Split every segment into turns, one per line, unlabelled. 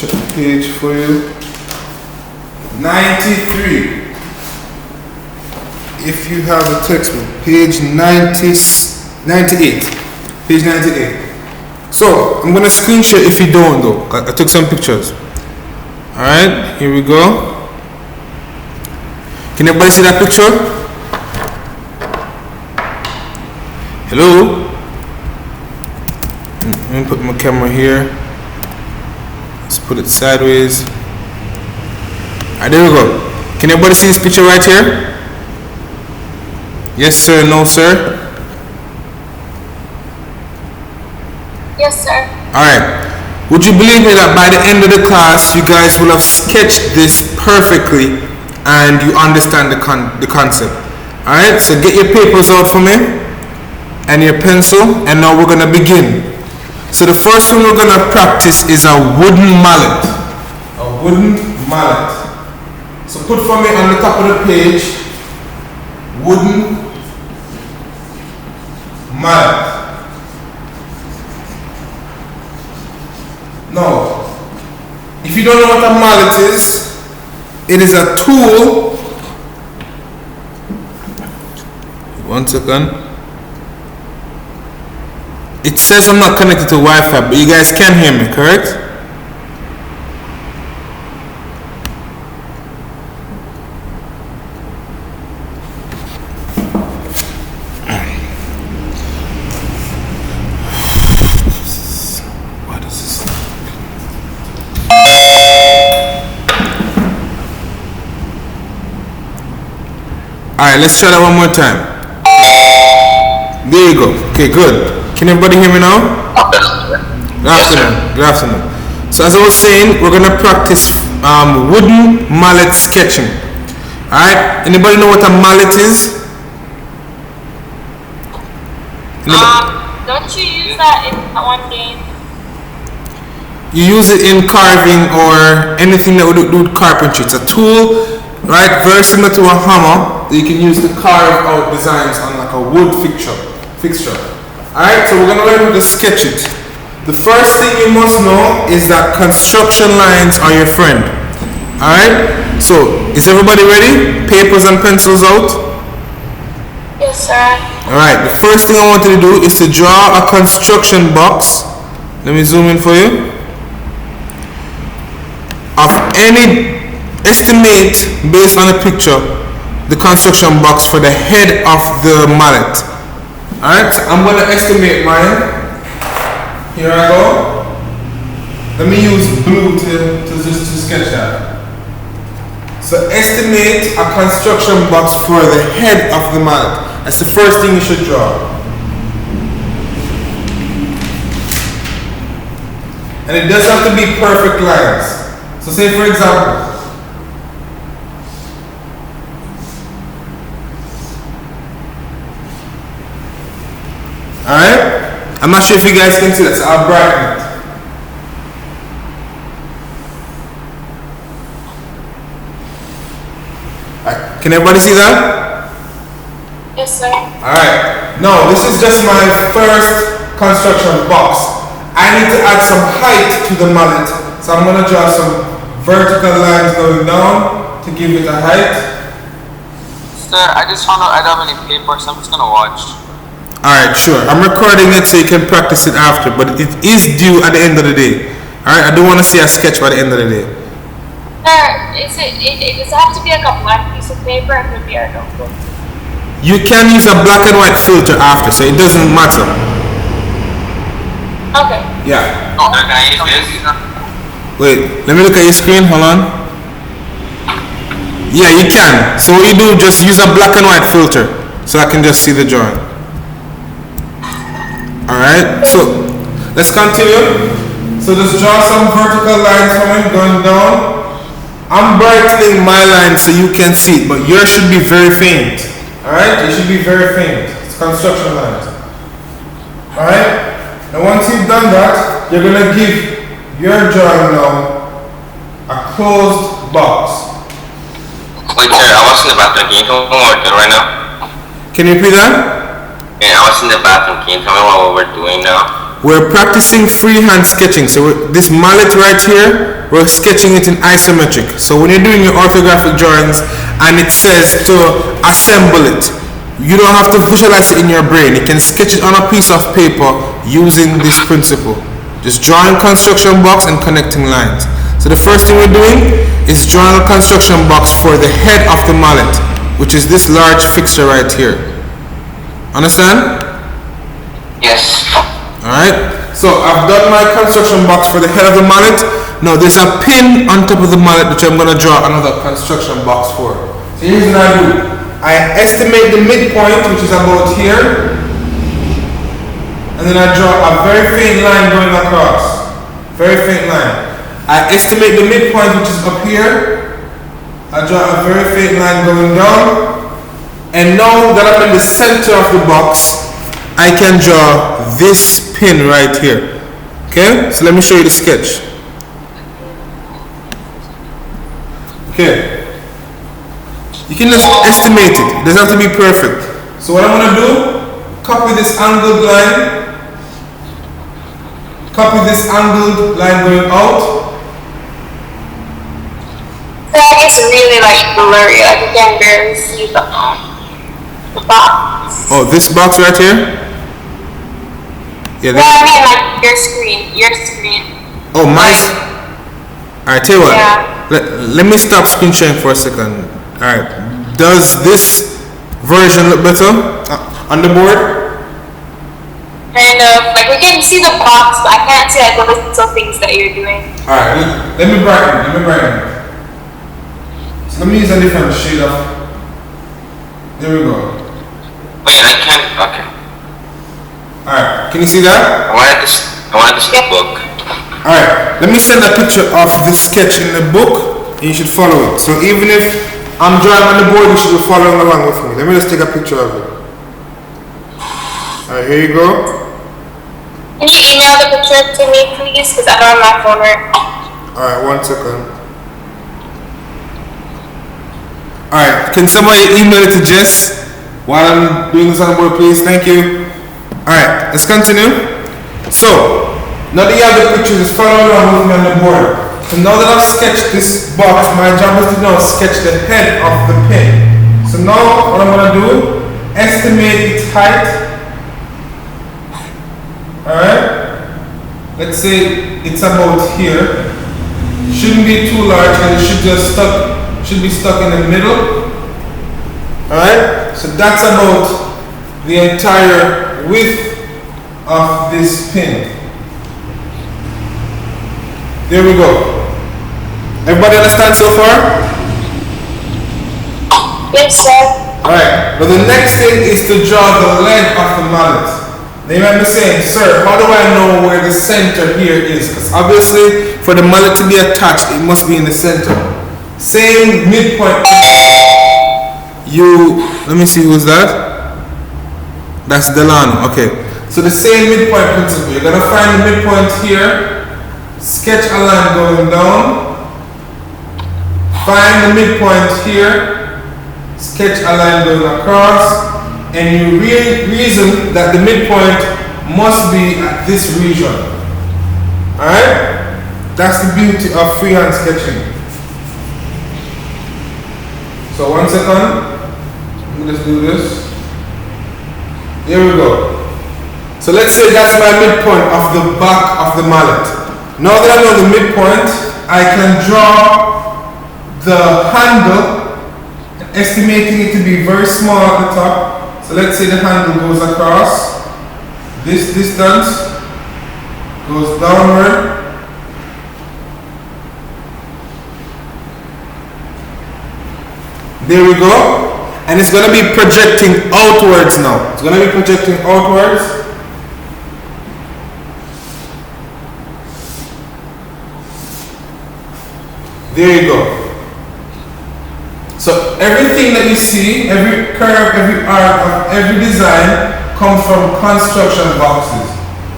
check the page for you. 93. If you have a textbook, page 98. Page 98. So I'm gonna screen share if you don't though. I took some pictures. Alright, here we go. Can everybody see that picture? Hello? Let me put my camera here. Let's put it sideways. Alright, there we go. Can everybody see this picture right here? Yes sir, no sir?
Yes sir.
Alright. Would you believe me that by the end of the class you guys will have sketched this perfectly and you understand the concept? Alright, so get your papers out for me and your pencil, and now we're gonna begin. So the first one we're gonna practice is a wooden mallet. A wooden mallet. So put for me on the top of the page, wooden mallet. Now, if you don't know what a mallet is, it is a tool. 1 second. It says I'm not connected to Wi-Fi, but you guys can hear me, correct? Alright, let's try that one more time. There you go. Okay, good. Can everybody hear me now? Good afternoon. Good afternoon. So as I was saying, we're going to practice wooden mallet sketching. Alright, anybody know what a mallet is?
Don't you use that in one game?
You use it in carving or anything that would do with carpentry. It's a tool, right, very similar to a hammer that you can use to carve out designs on like a wood fixture. Alright, so we're going to learn how to sketch it. The first thing you must know is that construction lines are your friend. Alright, so is everybody ready? Papers and pencils out?
Yes sir.
Alright, the first thing I want you to do is to draw a construction box. Let me zoom in for you. Of any, estimate based on a picture the construction box for the head of the mallet. Alright, I'm going to estimate mine. Here I go. Let me use blue to sketch that. So estimate a construction box for the head of the mallet. That's the first thing you should draw. And it doesn't have to be perfect lines. So say for example, alright, I'm not sure if you guys can see that, so I'll brighten it. Alright, can everybody see that?
Yes sir.
Alright, now this is just my first construction box. I need to add some height to the mallet, so I'm going to draw some vertical lines going down to give it a height.
Sir, I just found out I don't have any paper, so I'm just going to watch.
Alright, sure. I'm recording it so you can practice it after, but it is due at the end of the day. Alright, I don't want to see a sketch by the end of the day.
Sir, does it have to be like a black piece of paper? It could be a notebook.
You can use a black and white filter after, so it doesn't matter.
Okay.
Yeah.
Oh, can I use this?
Wait, let me look at your screen, hold on. Yeah, you can. So what you do, just use a black and white filter, so I can just see the drawing. Alright, so let's continue. So just draw some vertical lines for me going down. I'm brightening my line so you can see it, but yours should be very faint. Alright, it should be very faint. It's construction lines. Alright, and once you've done that, you're going to give your drawing now a closed box.
Wait, sir, I was in the bathroom. Can you tell me what we're doing right now?
Can you repeat that?
Yeah, I was in the bathroom. Can you tell me what we're doing now?
we're practicing freehand sketching. So this mallet right here, we're sketching it in isometric. So when you're doing your orthographic drawings and it says to assemble it, you don't have to visualize it in your brain. You can sketch it on a piece of paper using this principle. Just drawing construction box and connecting lines. So the first thing we're doing is drawing a construction box for the head of the mallet, which is this large fixture right here. Understand?
Yes.
Alright, so I've done my construction box for the head of the mallet. Now there's a pin on top of the mallet which I'm going to draw another construction box for. So here's what I do. I estimate the midpoint, which is about here, and then I draw a very faint line going across. Very faint line. I estimate the midpoint, which is up here. I draw a very faint line going down. And now that I'm in the center of the box, I can draw this pin right here. Okay, so let me show you the sketch. Okay, you can just estimate it. It doesn't have to be perfect. So what I'm going to do, copy this angled line. Copy this angled line going out.
It's really like blurry, like you can barely see the box.
Oh, this box right here? Yeah.
Well, I mean like your screen.
Oh, my. Alright, tell you what.
Yeah.
Let me stop screen sharing for a second. Alright. Does this version look better on the board?
Kind of. Like we can see the box, but I can't see like the little things that you're doing.
Alright, let me brighten. So let me use a different shade of. There we go.
Wait, I can't. Okay.
Alright, can you see that?
I wanted to see the book.
Alright, let me send a picture of this sketch in the book and you should follow it. So even if I'm drawing on the board, you should be following along with me. Let me just take a picture of it. Alright, here you go.
Can you email the picture to me, please? Because I don't have my phone right now.
Alright, 1 second. Alright, can somebody email it to Jess while I'm doing this on the board, please? Thank you. Alright, let's continue. So, now that you have the picture, just follow along with me on the board. So now that I've sketched this box, my job is to now sketch the head of the pin. So now what I'm going to do, estimate its height. Alright, let's say it's about here. Shouldn't be too large and it should be stuck in the middle. Alright, so that's about the entire width of this pin. There we go. Everybody understand so far?
Yes, sir.
Alright, but the next thing is to draw the length of the mallet. Now you might be saying, sir, how do I know where the center here is? Because obviously, for the mallet to be attached, it must be in the center. Same midpoint. Let me see, who's that? That's Delano, okay. So the same midpoint principle. You're going to find the midpoint here, sketch a line going down, find the midpoint here, sketch a line going across, and you reason that the midpoint must be at this region. Alright? That's the beauty of freehand sketching. So 1 second. Let me just do this. Here we go. So let's say that's my midpoint of the back of the mallet. Now that I know the midpoint, I can draw the handle, estimating it to be very small at the top. So let's say the handle goes across this distance, goes downward. There we go. And it's going to be projecting outwards now. It's going to be projecting outwards. There you go. So everything that you see, every curve, every arc of every design comes from construction boxes.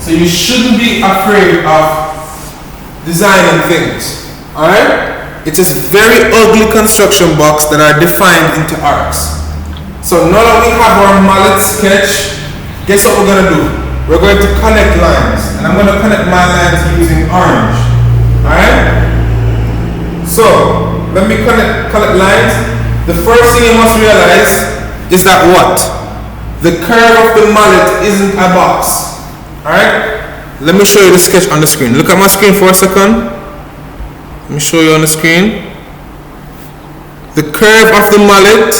So you shouldn't be afraid of designing things. Alright? It's a very ugly construction box that are defined into arcs. So now that we have our mallet sketch, guess what we're going to do? we're going to connect lines. And I'm going to connect my lines using orange. Alright? So, let me connect lines. The first thing you must realize is that what? The curve of the mallet isn't a box. Alright? Let me show you the sketch on the screen. Look at my screen for a second. Let me show you on the screen. The curve of the mallet,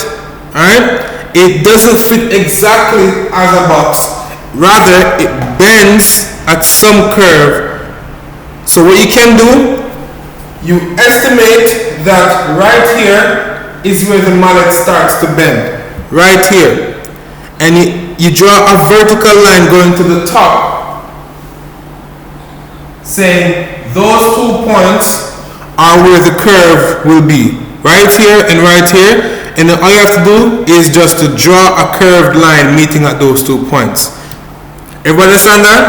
alright, it doesn't fit exactly as a box. Rather, it bends at some curve. So what you can do, you estimate that right here is where the mallet starts to bend. Right here. And you draw a vertical line going to the top, saying those 2 points are where the curve will be. Right here and right here. And then all you have to do is just to draw a curved line meeting at those 2 points. Everybody understand that?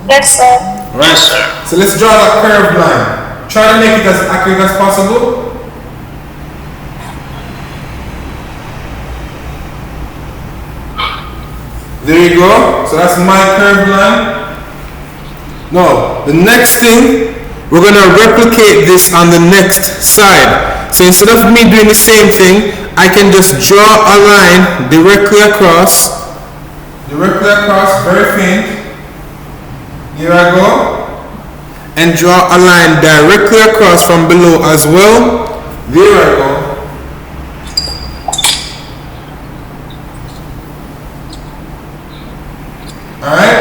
Yes, sir.
Right. Yes, sir. So let's draw that curved line. Try to make it as accurate as possible. There you go. So that's my curved line. Now, the next thing, we're going to replicate this on the next side. So instead of me doing the same thing, I can just draw a line directly across, very faint. Here I go. And draw a line directly across from below as well. There I go. Alright?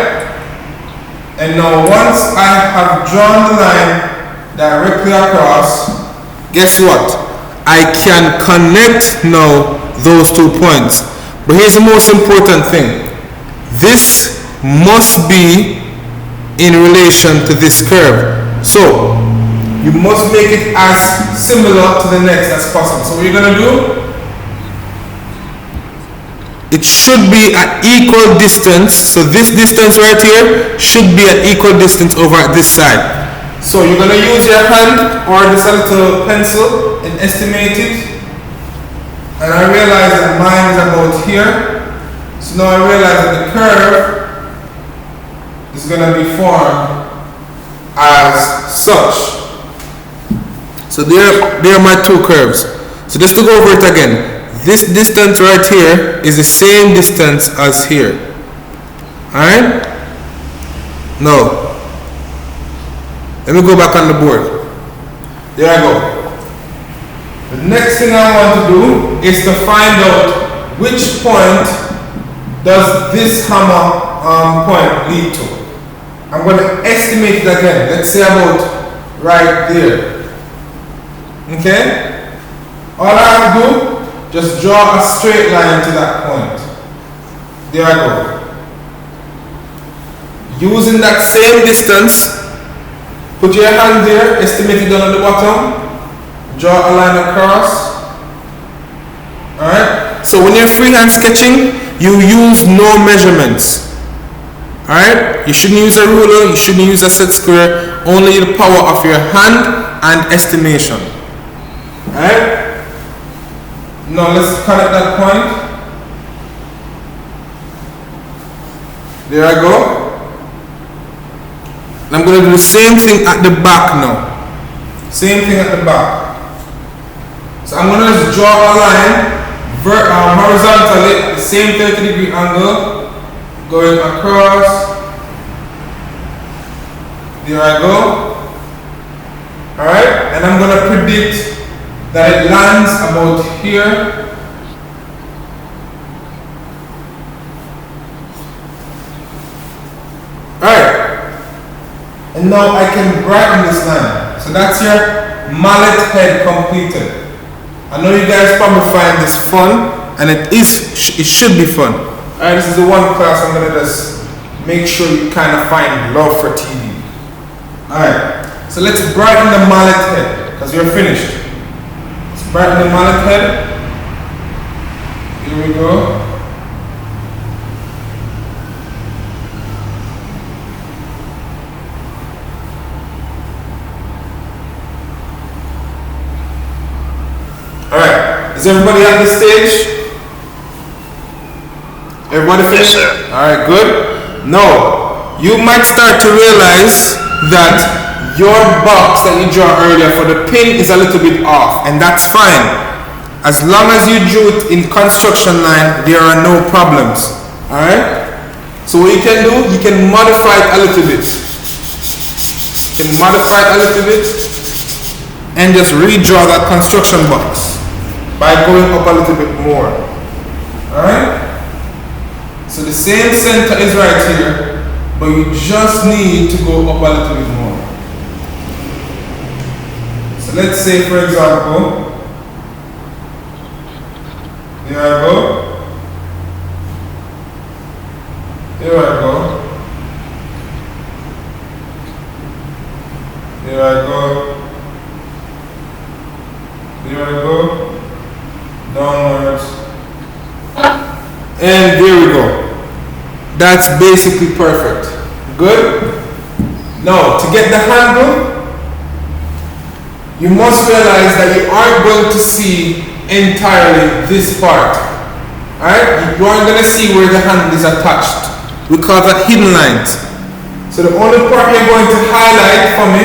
And now once I have drawn the line directly across, guess what? I can connect now those 2 points. But here's the most important thing. This must be in relation to this curve. So, you must make it as similar to the next as possible. So what you're going to do, it should be at equal distance. So this distance right here should be at equal distance over at this side. So you're going to use your hand or this little pencil and estimate it. And I realize that mine is about here. So now I realize that the curve is going to be formed as such. So there are my 2 curves. So just to go over it again. This distance right here is the same distance as here. Alright? Now, let me go back on the board. There I go. The next thing I want to do is to find out which point does this hammer point lead to. I'm going to estimate it again. Let's say about right there. Okay? All I have to do, just draw a straight line to that point. There I go. Using that same distance, put your hand there, estimate it down at the bottom, draw a line across. Alright? So when you're freehand sketching, you use no measurements. Alright? You shouldn't use a ruler, you shouldn't use a set square, only the power of your hand and estimation. Alright? Now let's connect that point. There I go. And I'm going to do the same thing at the back now. Same thing at the back. So I'm going to just draw a line horizontally, the same 30-degree angle, going across. There I go. Alright, and I'm going to predict that it lands about here. Alright, and now I can brighten this line. So that's your mallet head completed. I know you guys probably find this fun, and it should be fun. Alright, this is the one class I'm going to just make sure you kind of find love for TV. Alright, so let's brighten the mallet head, because we're finished. Let's brighten the mallet head. Here we go. Alright, is everybody at the stage? Everybody finished?
sir.
Alright, good. Now, you might start to realize that your box that you draw earlier for the pin is a little bit off, and that's fine. As long as you drew it in construction line, there are no problems. Alright? So what you can do, you can modify it a little bit. You can modify it a little bit and just redraw that construction box by going up a little bit more. Alright? So the same center is right here, but you just need to go up a little bit more. So let's say, for example, here I go. Here I go. Here I go. Here I go. Downwards. And there we go. That's basically perfect. Good? Now, to get the handle, you must realize that you aren't going to see entirely this part. Alright? You aren't going to see where the handle is attached. We call that hidden lines. So the only part you're going to highlight for me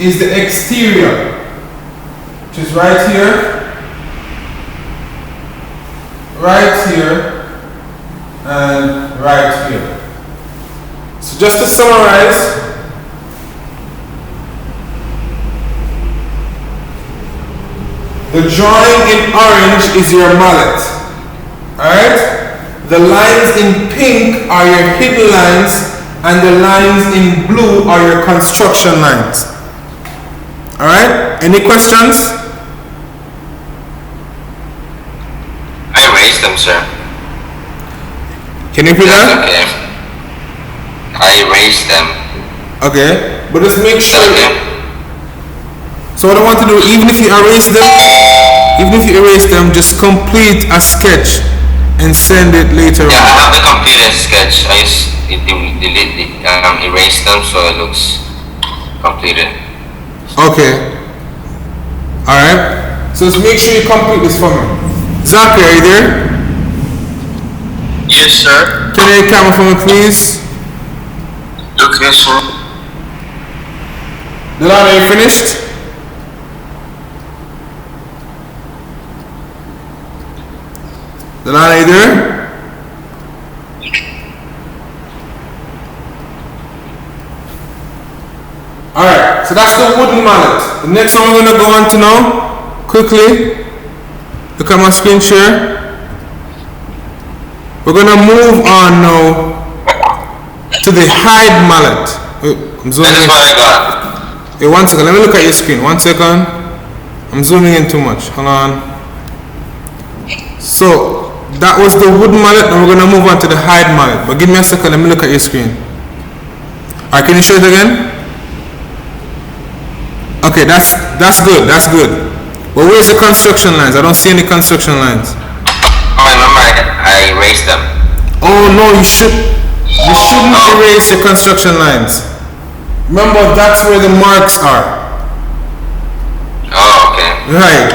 is the exterior, which is right here, and right here. So just to summarize, the drawing in orange is your mallet. Alright? The lines in pink are your hidden lines, and the lines in blue are your construction lines. Alright? Any questions?
I erased them, sir.
Can you repeat that?
Okay. I erased them.
Okay. But just make sure.
Okay.
So what I want to do, even if you erase them, just complete a sketch and send it later
Yeah,
on.
I have the completed sketch. I just erased them so it looks completed.
Okay. Alright. So just make sure you complete this for me. Zachary, are you there?
Yes, sir.
Turn your camera for me, please.
Okay, sir.
Delana, are you finished? Delana, are you there? Alright, so that's the wooden mallet. The next one we're going to go on to now, quickly, look at my screen share. We're going to move on now to the hide mallet. I'm zooming
That is
in.
what I got.
Hey, 1 second, let me look at your screen. 1 second. I'm zooming in too much. Hold on. So, that was the wooden mallet, and we're going to move on to the hide mallet. But give me a second, let me look at your screen. Alright, can you show it again? Okay, that's good, that's good. But where's the construction lines? I don't see any construction lines.
Oh, remember, I erased them.
Oh no, you shouldn't erase your construction lines. Remember, that's where the marks are.
Oh, okay.
Right.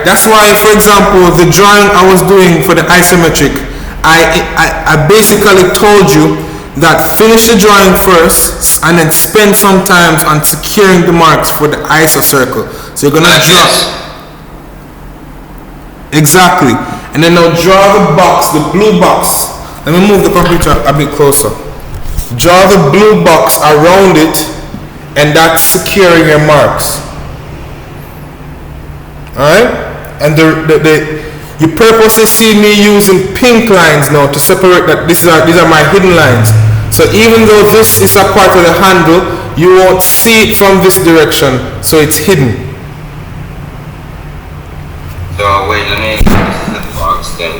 That's why, for example, the drawing I was doing for the isometric, I basically told you that finish the drawing first and then spend some time on securing the marks for the iso circle. So you're gonna draw. Exactly. And then now draw the box, the blue box. Let me move the computer a bit closer. Draw the blue box around it, and that's securing your marks. Alright? And you purposely see me using pink lines now to separate that these are my hidden lines. So even though this is a part of the handle, you won't see it from this direction, so it's hidden.
So wait, let me this is the box then.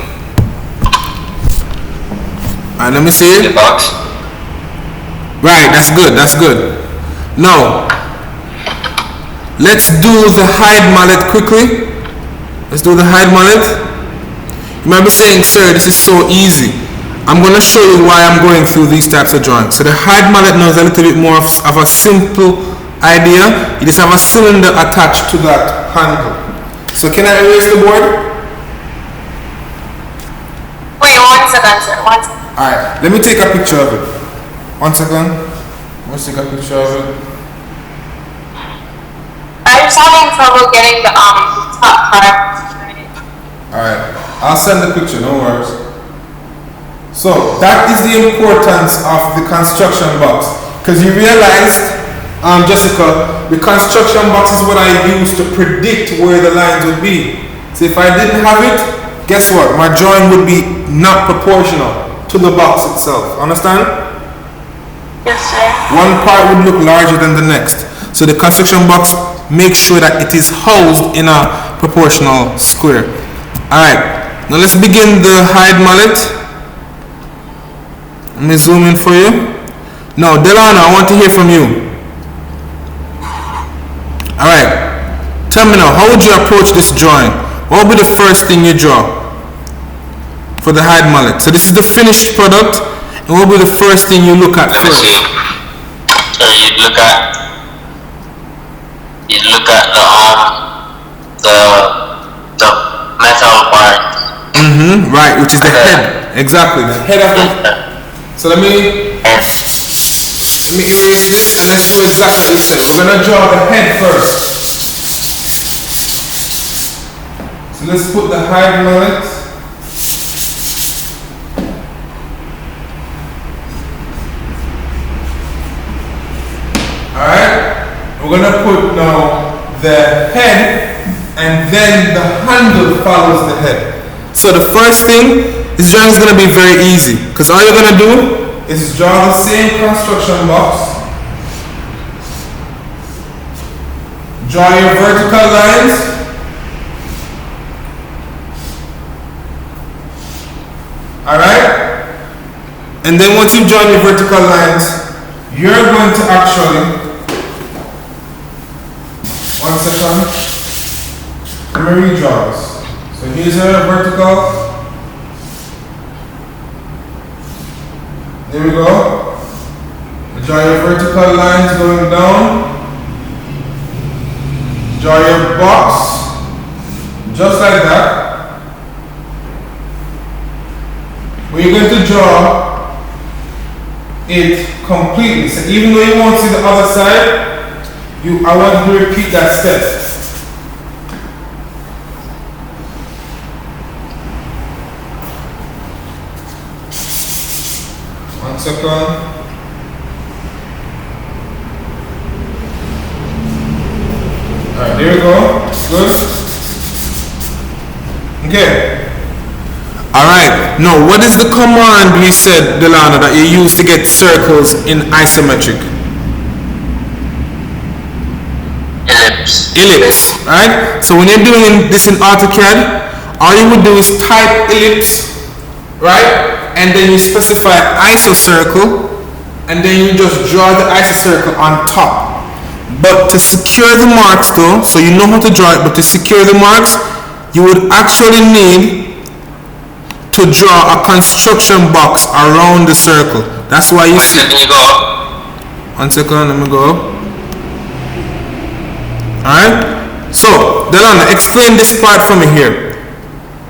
Alright, let me see
The
it.
box?
Right, that's good, that's good. Now, let's do the hide mallet quickly. Let's do the hide mallet. You might be saying, sir, this is so easy. I'm going to show you why I'm going through these types of drawings. So the hide mallet now is a little bit more of a simple idea. You just have a cylinder attached to that handle. So can I erase the board?
Wait, one second, sir. 1 second.
Alright, let me take a picture of it. 1 second. Let's take a picture of it.
I'm just having trouble getting the top part.
Alright, I'll send the picture, no worries. So, that is the importance of the construction box. Because you realized, Jessica, the construction box is what I use to predict where the lines would be. So if I didn't have it, guess what? My drawing would be not proportional to the box itself. Understand?
Yes, sir.
One part would look larger than the next. So the construction box makes sure that it is housed in a proportional square. Alright, now let's begin the hide mallet. Let me zoom in for you. Now, Delano, I want to hear from you. Alright, tell me now, how would you approach this drawing? What would be the first thing you draw for the hide mallet? So this is the finished product, and what would be the first thing you look at first?
So you'd look at the metal part.
Right, which is the head. Exactly, the head of the. So let me erase this and let's do exactly what you said. We're gonna draw the head first. So let's put the hide mallet. Alright, we're gonna put now the head and then the handle follows the head. So the first thing, this drawing is gonna be very easy because all you're gonna do is draw the same construction box. Draw your vertical lines. Alright? And then once you've drawn your vertical lines, you're going to actually, 1 second, let me redraw this. So here's our vertical. There we go. Draw your vertical lines going down. Draw your box, just like that. We're going to draw it completely. So even though you won't see the other side, I want you to repeat that step. One second. Alright, there we go. Good. Okay. Alright, now what is the command we said, Delano, that you use to get circles in isometric? Ellipse, right? So when you're doing this in AutoCAD, all you would do is type ellipse, right? And then you specify isocircle, and then you just draw the isocircle on top. But to secure the marks though, so you know how to draw it, but to secure the marks, you would actually need to draw a construction box around the circle. That's why you see. 1 second, let me go. Alright? So, Delano, explain this part for me here.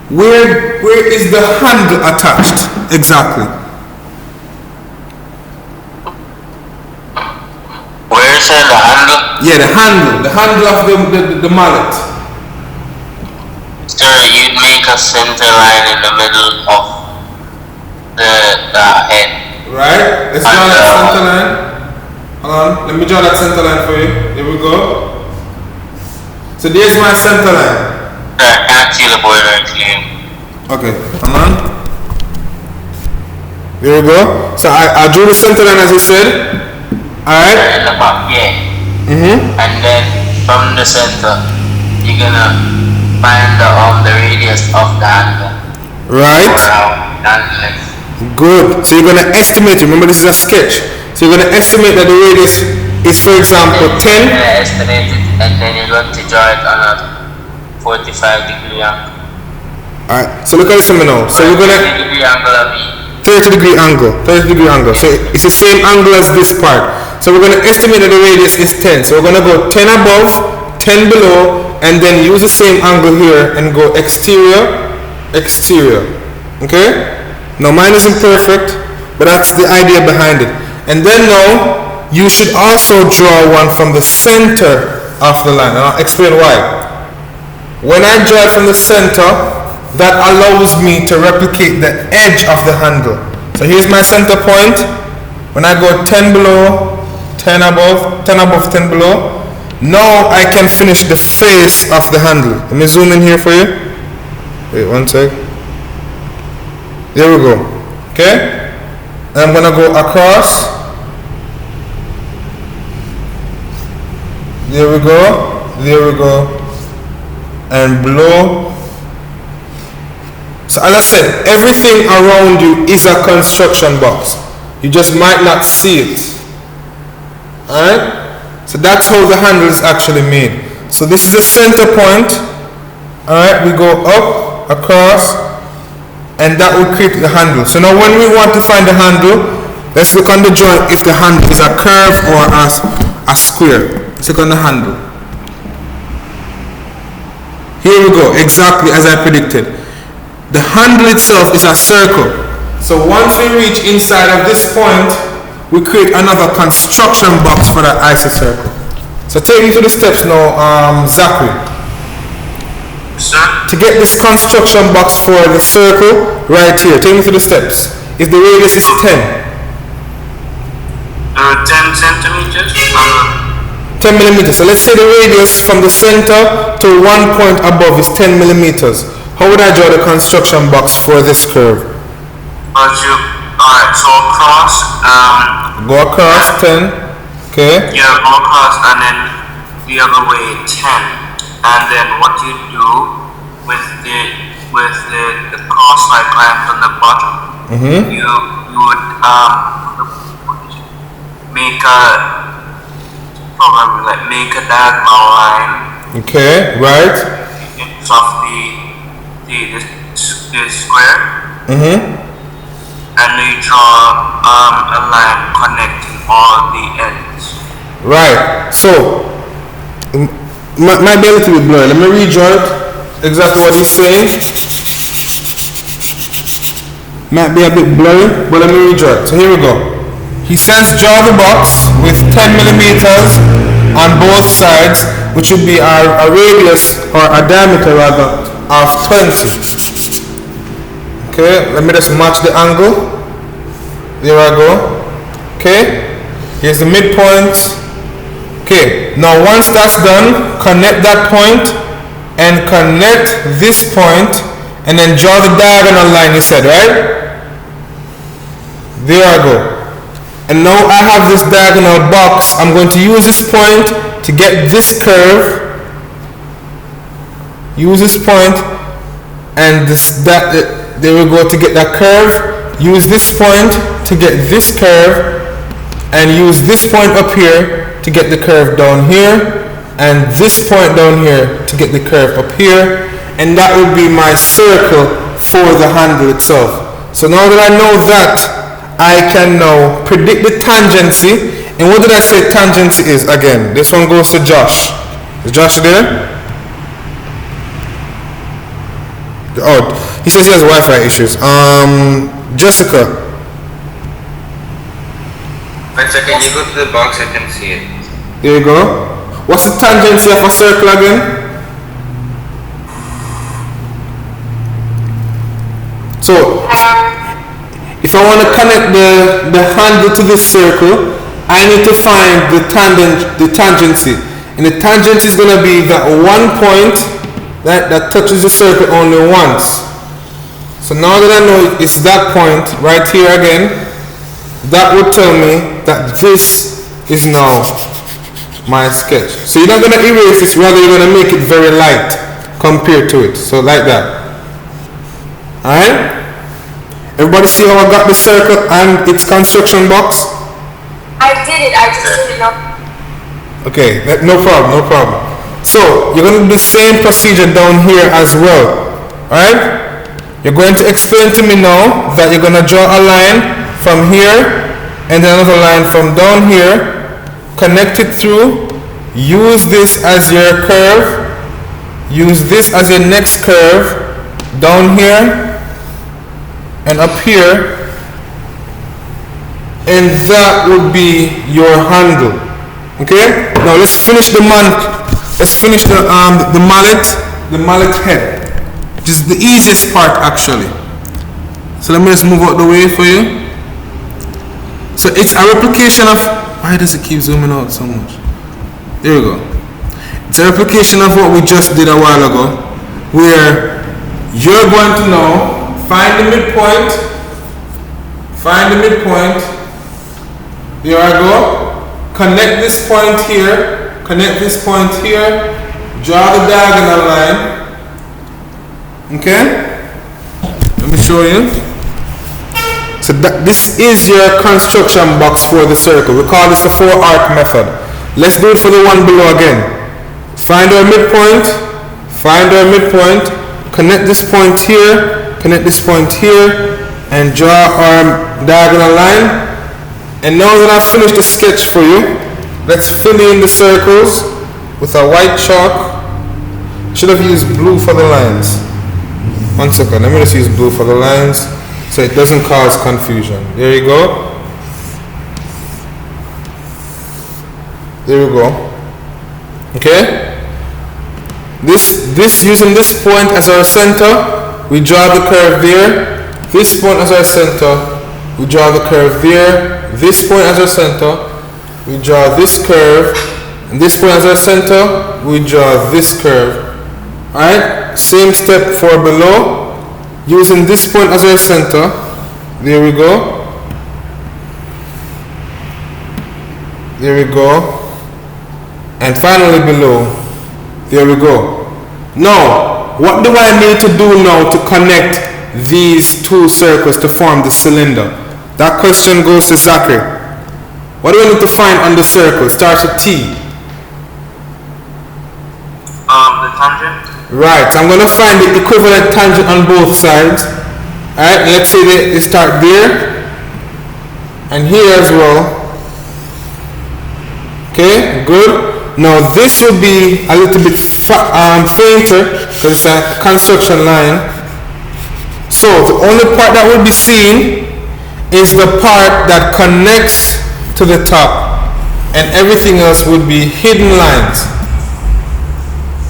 Where is the handle attached exactly?
Where is the handle?
Yeah, the handle of the mallet.
Sir, you'd make a center line in the middle of the head.
Right? Let's draw that center line. Hold on, let me draw that center line for you. Here we go. So there's my center line.
Sir, I can't see the border clearly.
Okay, hold on. There we go. So I drew the center line as you said. Alright?
In the back, yeah. And then from the center, you're gonna find the radius of the handle.
Right. Good. So you're gonna estimate. Remember, this is a sketch. So you're gonna estimate that the radius is, for example, 10.
You're gonna estimate it, and then you're going to draw it on a 45-degree angle.
Alright. So look at this for me now. So we're gonna
30-degree angle of
30-degree angle. 30-degree angle. So it's the same angle as this part. So we're going to estimate that the radius is 10. So we're going to go 10 above, 10 below, and then use the same angle here and go exterior, exterior. Okay? Now mine isn't perfect, but that's the idea behind it. And then now, you should also draw one from the center of the line. And I'll explain why. When I draw it from the center, that allows me to replicate the edge of the handle. So here's my center point. When I go 10 below, 10 above, 10 above, 10 below, now I can finish the face of the handle. Let me zoom in here for you. Wait one sec. There we go. Okay? And I'm gonna go across. There we go. There we go. And below. So as I said, everything around you is a construction box. You just might not see it. Alright? So that's how the handle is actually made. So this is the center point. Alright, we go up, across, and that will create the handle. So now when we want to find the handle, let's look on the drawing if the handle is a curve or a square. Let's look on the handle. Here we go, exactly as I predicted. The handle itself is a circle. So once we reach inside of this point, we create another construction box for that isocircle. So take me to the steps now, Zachary.
Sir?
To get this construction box for the circle right here, take me to the steps. If the radius is 10.
10 centimeters?
10 millimeters. So let's say the radius from the center to one point above is 10 millimeters. How would I draw the construction box for this curve?
Alright, so across,
Go across 10. Okay.
yeah, go across and then the other way 10. And then what you do with the cross-like line from the bottom, you would make a diagonal line.
Okay, right.
Of the square. And you draw a line connecting all the ends.
Right. So might be a little bit blurry. Let me redraw it. Exactly what he's saying. Might be a bit blurry, but let me redraw it. So here we go. He says draw the box with 10 millimeters on both sides, which would be a radius or a diameter rather of 20. Okay, let me just match the angle. There I go. Okay, here's the midpoint. Okay, now once that's done, connect that point and connect this point and then draw the diagonal line you said, right? There I go. And now I have this diagonal box. I'm going to use this point to get this curve. Use this point and there we go to get that curve. Use this point to get this curve and use this point up here to get the curve down here and this point down here to get the curve up here, and that would be my circle for the handle itself. So now that I know that, I can now predict the tangency. And what did I say tangency is again? This one goes to Josh. Is Josh there? Oh, he says he has Wi-Fi issues. Jessica.
Wait a second, you go to the box, I can see it.
There you go. What's the tangency of a circle again? So, if I want to connect the handle to this circle, I need to find the tangency. And the tangency is going to be that one point that touches the circle only once. So now that I know it's that point right here again, that would tell me that this is now my sketch. So you're not going to erase this, rather you're going to make it very light compared to it. So like that. Alright? Everybody see how I got the circle and its construction box?
I did it, I just didn't know.
Okay, no problem, no problem. So, you're going to do the same procedure down here as well. Alright? You're going to explain to me now that you're going to draw a line from here and then another line from down here, connect it through, use this as your curve, use this as your next curve down here, and up here, and that would be your handle. Okay, now let's finish the mallet head, which is the easiest part actually. So let me just move out the way for you. So it's a replication of, why does it keep zooming out so much? There we go. It's a replication of what we just did a while ago, where you're going to now find the midpoint, there I go, connect this point here, draw the diagonal line, okay? Let me show you. So this is your construction box for the circle. We call this the 4-arc method. Let's do it for the one below again. Find our midpoint, connect this point here, and draw our diagonal line. And now that I've finished the sketch for you, let's fill in the circles with a white chalk. Should have used blue for the lines. One second, let me just use blue for the lines so it doesn't cause confusion. There you go. There we go. Okay? Using this point as our center, we draw the curve there. This point as our center, we draw the curve there. This point as our center, we draw this curve. And this point as our center, we draw this curve. Alright? Same step for below. Using this point as our center, there we go. And finally below, there we go. Now, what do I need to do now to connect these two circles to form the cylinder? That question goes to Zachary. What do I need to find on the circle? Starts with T.
The tangent.
Right, so I'm going to find the equivalent tangent on both sides. Alright, let's say they start there and here as well. Okay, good. Now this will be a little bit fainter because it's a construction line. So the only part that will be seen is the part that connects to the top, and everything else would be hidden lines.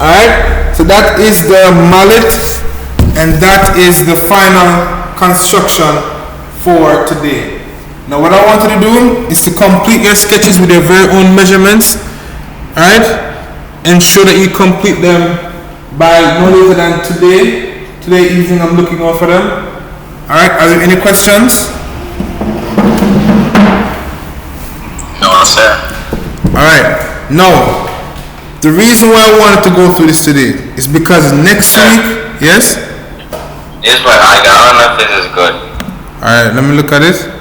Alright, so that is the mallet, and that is the final construction for today. Now what I want you to do is to complete your sketches with your very own measurements. Alright, ensure that you complete them by no later than today evening. I'm looking out for them. Alright, are there any questions?
No, sir.
Alright, now the reason why I wanted to go through this today is because next week, yes?
Yes, but I don't know if this is good.
Alright, let me look at it.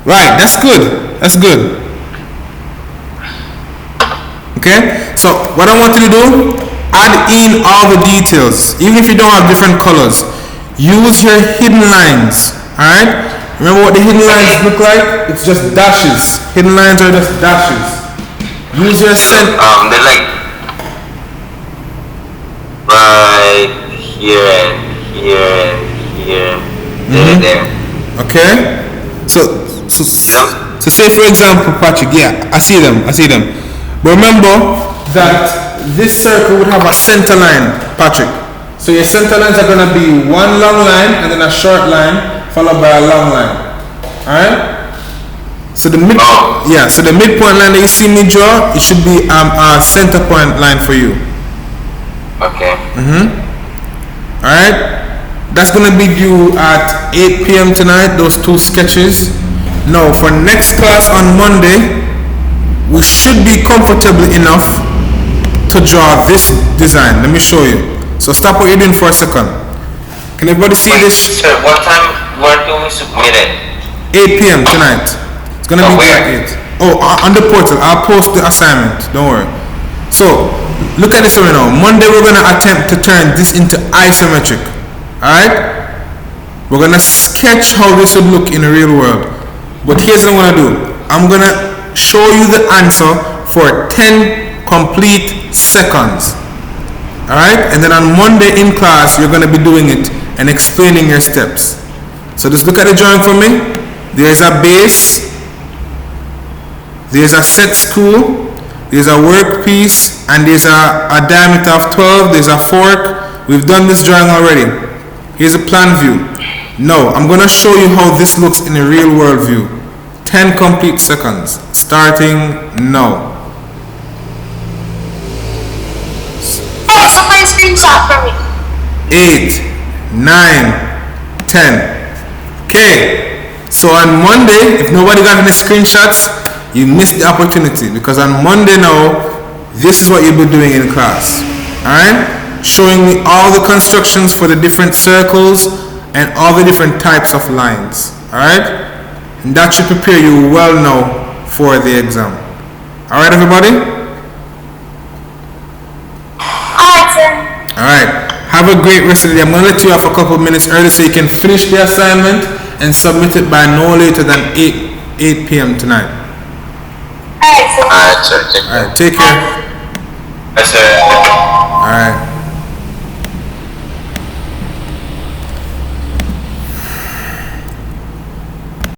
Right, that's good. Okay, so what I want you to do, add in all the details. Even if you don't have different colors, use your hidden lines. Alright, remember what the hidden lines look like? It's just dashes. Hidden lines are just dashes. Use your
they're like right here and here and here. There.
Okay, so say for example, Patrick, yeah, I see them. But remember that this circle would have a center line, Patrick. So your center lines are going to be one long line and then a short line followed by a long line. Alright? So the midpoint line that you see me draw, it should be a center point line for you.
Okay.
Alright? That's going to be due at 8 p.m. tonight, those two sketches. Now, for next class on Monday, we should be comfortable enough to draw this design. Let me show you. So stop what you're doing for a second. Can everybody see this?
Sir, what time where do we submit it?
8 p.m. tonight. It's going to be
where?
at 8. Oh, on the portal. I'll post the assignment. Don't worry. So, look at this right now. Monday, we're going to attempt to turn this into isometric. Alright? We're going to sketch how this would look in the real world. But here's what I'm going to do. I'm going to show you the answer for 10 complete seconds. Alright? And then on Monday in class, you're going to be doing it and explaining your steps. So just look at the drawing for me. There's a base. There's a set screw. There's a workpiece. And there's a diameter of 12. There's a fork. We've done this drawing already. Here's a plan view. Now, I'm going to show you how this looks in a real world view. 10 complete seconds. Starting now.
Hey, somebody screenshot for me.
8, 9, 10. Okay, so on Monday, if nobody got any screenshots, you missed the opportunity, because on Monday now, this is what you'll be doing in class. Alright, showing me all the constructions for the different circles and all the different types of lines. Alright, and that should prepare you well now for the exam. Alright, everybody?
Alright, sir.
Alright, have a great rest of the day. I'm going to let you off a couple minutes early so you can finish the assignment and submit it by no later than 8 p.m. tonight.
Alright, sir.
Alright, sir.
Alright, take care.
Yes, sir.